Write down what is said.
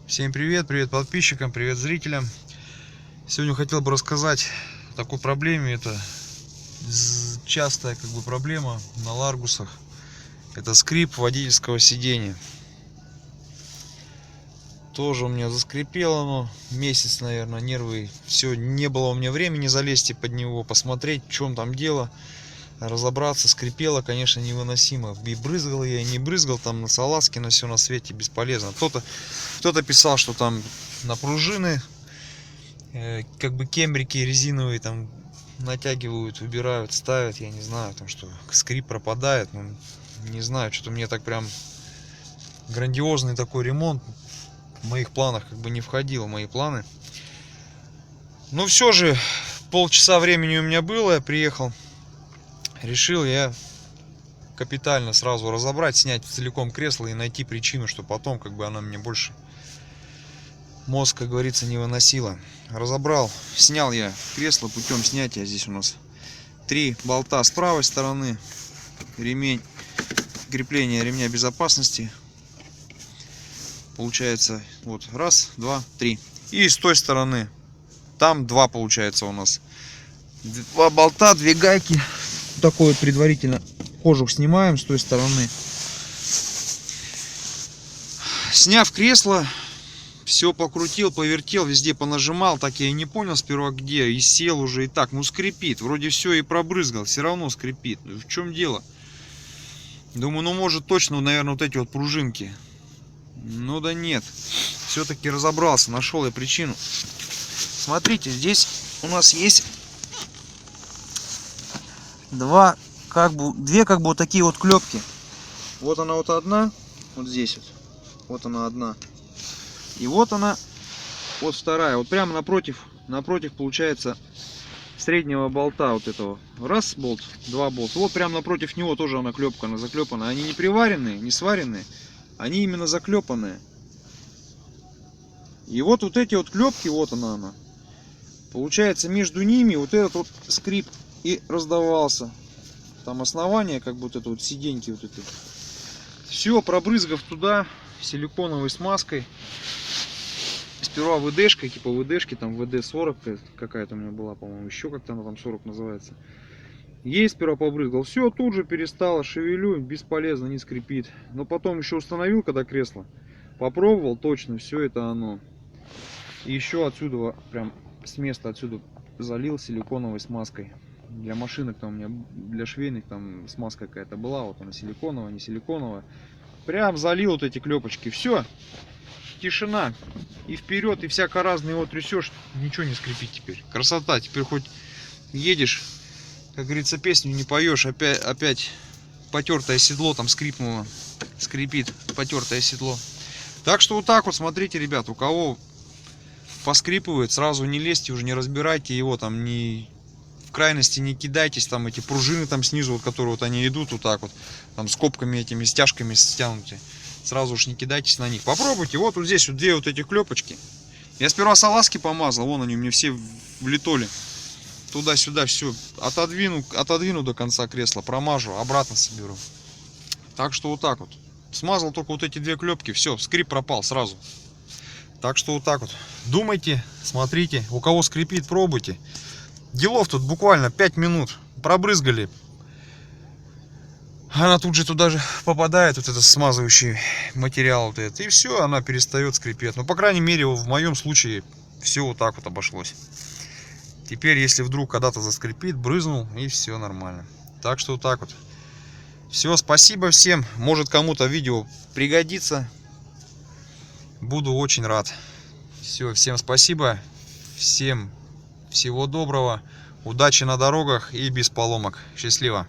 Всем привет, привет подписчикам, привет зрителям. Сегодня хотел бы рассказать о такой проблеме. Это частая проблема на Ларгусах. Это скрип водительского сидения. Тоже у меня заскрипело оно месяц, наверное, нервы. Все, не было у меня времени залезть под него, посмотреть, в чем там дело, разобраться. Скрипело, конечно, невыносимо. И брызгал я, и не брызгал, там на салазке, на все на свете бесполезно. Кто-то писал, что там на пружины кембрики резиновые там натягивают, убирают, ставят. Я не знаю, там что скрип пропадает. Ну, не знаю, что-то мне так прям грандиозный такой ремонт в моих планах не входил в мои планы. Но все же полчаса времени у меня было, я приехал. Решил я капитально сразу разобрать, снять целиком кресло и найти причину, что потом она мне больше мозг, как говорится, не выносила. Разобрал, снял я кресло путем снятия. Здесь у нас 3 болта с правой стороны, ремень крепления ремня безопасности. Получается вот 1, 2, 3. И с той стороны там 2 получается у нас. 2 болта, 2 гайки. Такой вот предварительно кожух снимаем с той стороны. Сняв кресло, все покрутил, повертел, везде понажимал. Так я и не понял сперва где. И сел уже и так. Ну скрипит. Вроде все и пробрызгал. Все равно скрипит. В чем дело? Думаю, ну может точно, наверное, вот эти вот пружинки. Ну да нет. Все-таки разобрался. Нашел я причину. Смотрите, здесь у нас есть две вот такие вот клепки. Вот она вот одна. Вот здесь вот. Вот она одна. И вот она, вот вторая, вот прямо напротив получается среднего болта вот этого. 1 болт, 2 болта. Вот прямо напротив него тоже она клепка, она заклепана. Они не приваренные, не сваренные, они именно заклепанные. И вот эти вот клепки, вот она. Получается между ними вот этот вот скрип и раздавался. Там основание, вот это вот сиденьки вот это. Все, пробрызгав туда силиконовой смазкой. Сперва ВДшкой, типа ВДшки, там ВД-40 какая-то у меня была, по-моему, еще как-то она там 40 называется. Ей сперва побрызгал, все, тут же перестало, шевелю, бесполезно, не скрипит. Но потом еще установил, когда кресло, попробовал, точно, все это оно. И еще отсюда, прям с места отсюда залил силиконовой смазкой. Для машинок там у меня, для швейных там смазка какая-то была, вот она силиконовая, не силиконовая. Прям залил вот эти клепочки, все. Тишина. И вперед, и всяко разно его трясешь, ничего не скрипит теперь. Красота. Теперь хоть едешь, как говорится, песню не поешь, опять потертое седло там скрипнуло. Скрипит потертое седло. Так что вот так вот, смотрите, ребят, у кого поскрипывает, сразу не лезьте, уже не разбирайте его, там не в крайности не кидайтесь, там эти пружины там снизу, вот которые вот они идут вот так вот, там скобками этими стяжками стянуты. Сразу уж не кидайтесь на них. Попробуйте. Вот здесь вот 2 вот эти клепочки. Я сперва салазки помазал. Вон они у меня все влитоли. Туда-сюда все. Отодвину до конца кресла. Промажу. Обратно соберу. Так что вот так вот. Смазал только вот эти 2 клепки. Все. Скрип пропал сразу. Так что вот так вот. Думайте. Смотрите. У кого скрипит, пробуйте. Делов тут буквально 5 минут. Пробрызгали. Она тут же туда же попадает, вот этот смазывающий материал, вот этот, и все, она перестает скрипеть. Но, по крайней мере, в моем случае все вот так вот обошлось. Теперь, если вдруг когда-то заскрипит, брызнул, и все нормально. Так что вот так вот. Все, спасибо всем. Может, кому-то видео пригодится. Буду очень рад. Все, всем спасибо. Всем всего доброго. Удачи на дорогах и без поломок. Счастливо.